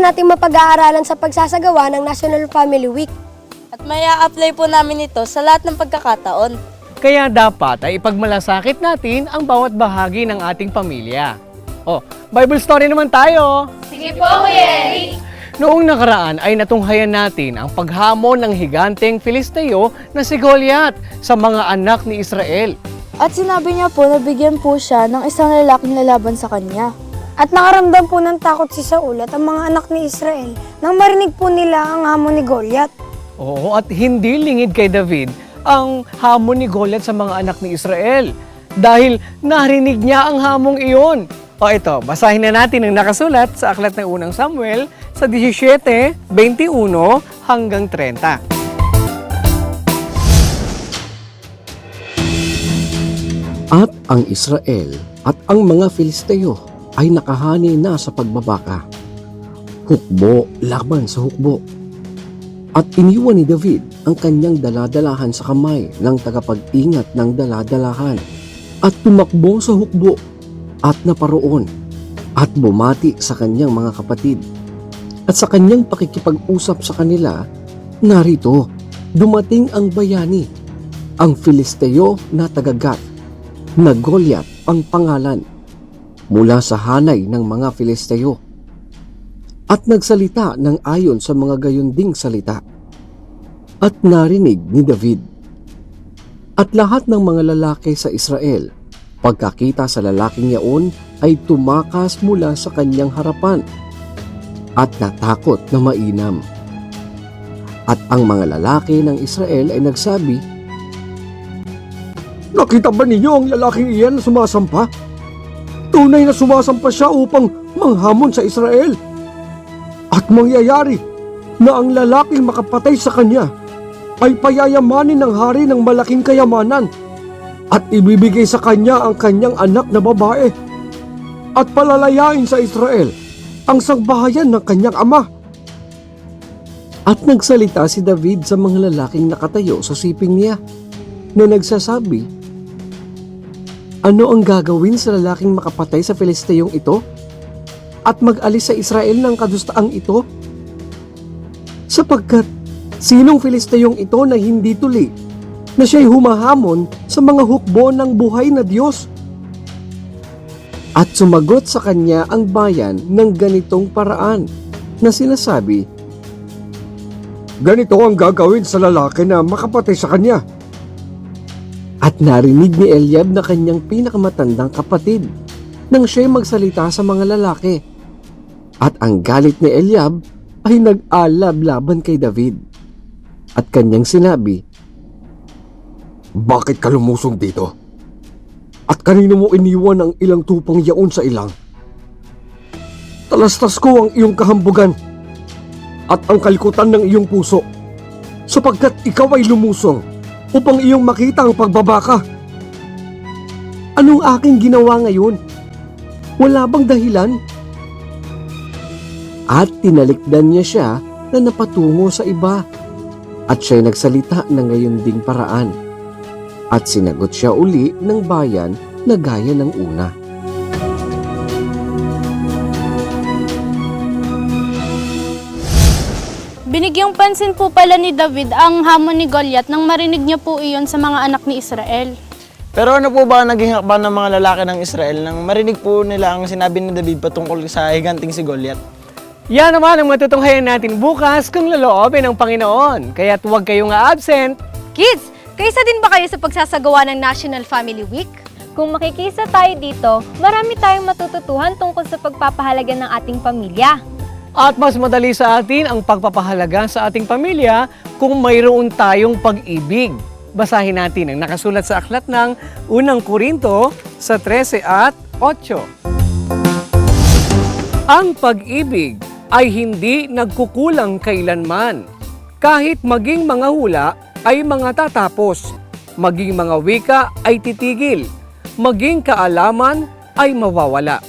nating mapag-aaralan sa pagsasagawa ng National Family Week. At may apply po namin ito sa lahat ng pagkakataon. Kaya dapat ay ipagmalasakit natin ang bawat bahagi ng ating pamilya. Bible story naman tayo! Sige po, Kuya Eric. Noong nakaraan ay natunghayan natin ang paghamon ng higanteng Filisteo na si Goliath sa mga anak ni Israel. At sinabi niya po na bigyan po siya ng isang lalaking lalaban sa kanya. At nakaramdam po ng takot si Saul at ang mga anak ni Israel nang marinig po nila ang hamon ni Goliath. Oo, at hindi lingid kay David ang hamon ni Goliath sa mga anak ni Israel dahil narinig niya ang hamong iyon. Ito, basahin na natin ang nakasulat sa Aklat ng Unang Samuel sa 17:21 hanggang 30. At ang Israel at ang mga Filisteo ay nakahani na sa pagbabaka. Hukbo laban sa hukbo. At iniwan ni David ang kanyang daladalahan sa kamay ng tagapag-ingat ng daladalahan at tumakbo sa hukbo at naparoon at bumati sa kanyang mga kapatid. At sa kanyang pakikipag-usap sa kanila, narito, dumating ang bayani, ang Filisteo na taga-Gath, na Goliath ang pangalan, mula sa hanay ng mga Filisteo. At nagsalita ng ayon sa mga gayunding salita. At narinig ni David. At lahat ng mga lalaki sa Israel, pagkakita sa lalaking yaon, ay tumakas mula sa kanyang harapan at natakot na mainam. At ang mga lalaki ng Israel ay nagsabi, "Nakita ba ninyo ang lalaking iyan na sumasampa? Tunay na sumasampa siya upang manghamon sa Israel. At mangyayari na ang lalaking makapatay sa kanya ay payayamanin ng hari ng malaking kayamanan at ibibigay sa kanya ang kanyang anak na babae at palalayain sa Israel ang sangbahayan ng kanyang ama." At nagsalita si David sa mga lalaking nakatayo sa siping niya na nagsasabi, "Ano ang gagawin sa lalaking makapatay sa Filisteyong ito at mag-alis sa Israel ng kadustaang ito? Sapagkat sinong Filisteyong ito na hindi tuli na siya'y humahamon sa mga hukbo ng buhay na Diyos?" At sumagot sa kanya ang bayan ng ganitong paraan na sinasabi, "Ganito ang gagawin sa lalaki na makapatay sa kanya." At narinig ni Eliab na kanyang pinakamatandang kapatid nang siya'y magsalita sa mga lalaki. At ang galit ni Eliab ay nag-alab laban kay David. At kanyang sinabi, "Bakit ka lumusong dito? At kanino mo iniwan ang ilang tupang yaon sa ilang? Talastas ko ang iyong kahambugan at ang kalikutan ng iyong puso, sapagkat ikaw ay lumusong upang iyong makita ang pagbabaka. Anong aking ginawa ngayon? Wala bang dahilan?" At tinalikdan niya siya na napatungo sa iba, at siya'y nagsalita ng ngayon ding paraan. At sinagot siya uli ng bayan na gaya ng una. Binigyang pansin po pala ni David ang hamon ni Goliath nang marinig niya po iyon sa mga anak ni Israel. Pero ano po ba naging hakbang ng mga lalaki ng Israel nang marinig po nila ang sinabi ni David patungkol sa higanting si Goliath? Yan naman ang matutunghayan natin bukas kung loloobin ng Panginoon. Kaya't huwag kayong absent. Kids, kaisa din ba kayo sa pagsasagawa ng National Family Week? Kung makikisa tayo dito, marami tayong matututuhan tungkol sa pagpapahalaga ng ating pamilya. At mas madali sa atin ang pagpapahalaga sa ating pamilya kung mayroon tayong pag-ibig. Basahin natin ang nakasulat sa aklat ng Unang Korinto sa 13 at 8. Ang pag-ibig ay hindi nagkukulang kailanman. Kahit maging mga hula ay mga tatapos, maging mga wika ay titigil, maging kaalaman ay mawawala.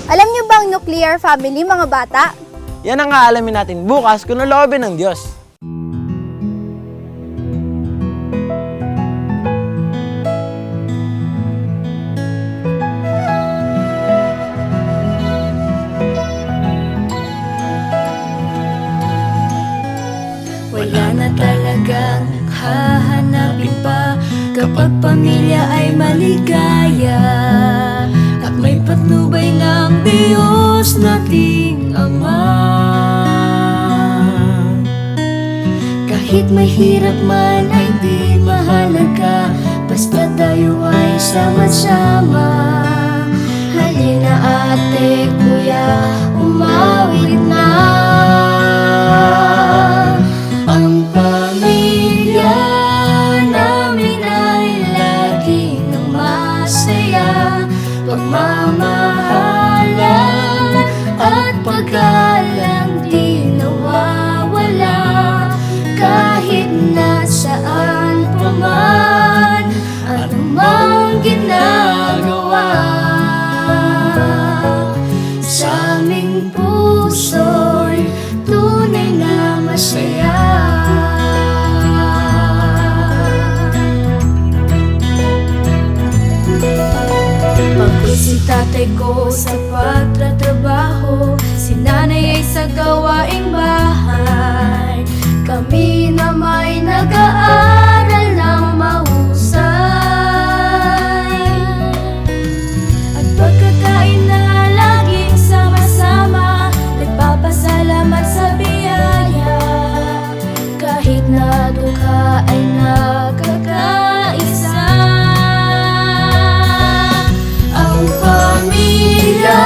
Alam niyo ba ang nuclear family, mga bata? Yan ang aalamin natin bukas kung naloobin ng Diyos. hahanapin pa kapag pamilya ay maligaya at may patnubay ng Diyos nating Ama. Kahit may hirap man ay di mahalaga, basta tayo ay sama-sama. Halina ate, kuya, umawit na. Ang pamilya namin ay laging masaya, pagmamahalan at paggalang di nawawala. Kahit nasaan pa man, anumang ginagawa, sa aming puso'y tunay na masaya. Pagod si tatay ko sa pagtatrabaho, si nanay ay sa gawaing bahay. Kami na may nag-aaral ng mahusay, at pagkakain na laging sama-sama, nagpapasalamat sa biyaya. Kahit na dukha ay nagkakaisa, ang pamilya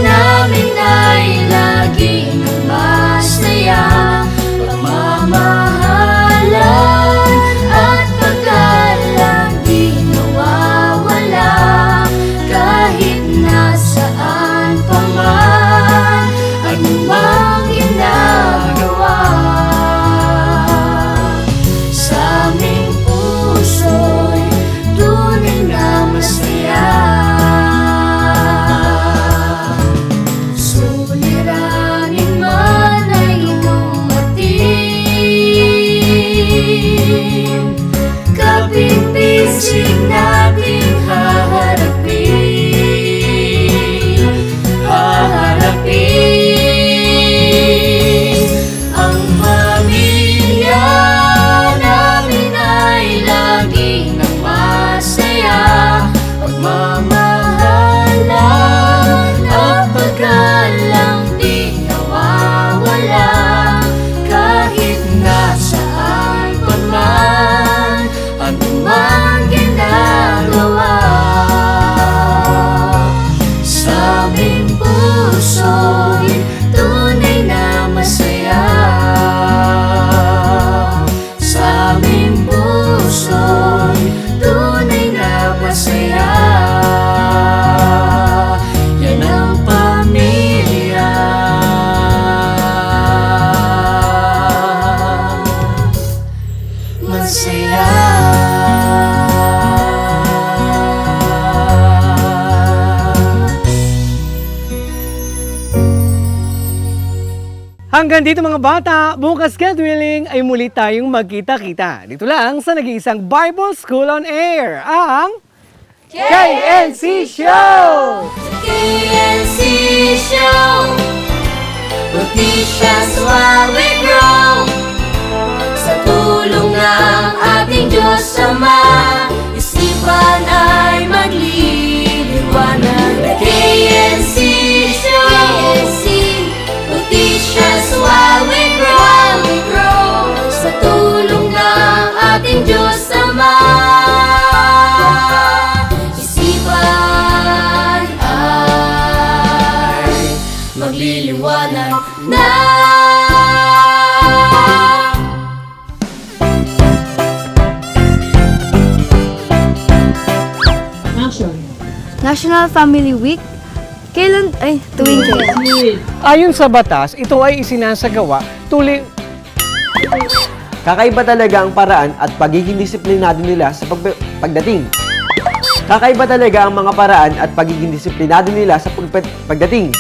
namin ay laging masaya, pagmamahalan at paggalang di nawawala. Kahit nasaan pa man, anumang ginagawa, sa aming puso'y tunay na masaya. Suliranin man ay inumating, kapit-bisig nating haharapin. Ang pamilya namin ay laging masaya, pagmamahalan at paggalang di nawawala. Kahit nasaan pa man, anumang ginagawa, sa aming puso'y tunay na masaya. Sa aming puso'y tunay na masaya. Yan ang pamilya. Masaya. Hanggang dito mga bata, bukas God willing ay muli tayong magkita-kita. Dito lang sa nag-iisang Bible School on Air, ang KNC Show! KNC Show, will teach us while we grow. Sa tulong ng ating Diyos Ama, isipan ay magliliwanag. The KNC Show, will teach us while we grow. Sa tulong ng ating Diyos Ama, isipan ay magliliwanag na. National Family Week? Kailan? Ay, tuwing kailan? Ayon sa batas, ito ay isinasagawa Kakaiba talaga ang paraan at pagiging disiplinado nila sa pagdating. Kakaiba talaga ang mga paraan at pagiging disiplinado nila sa pagdating.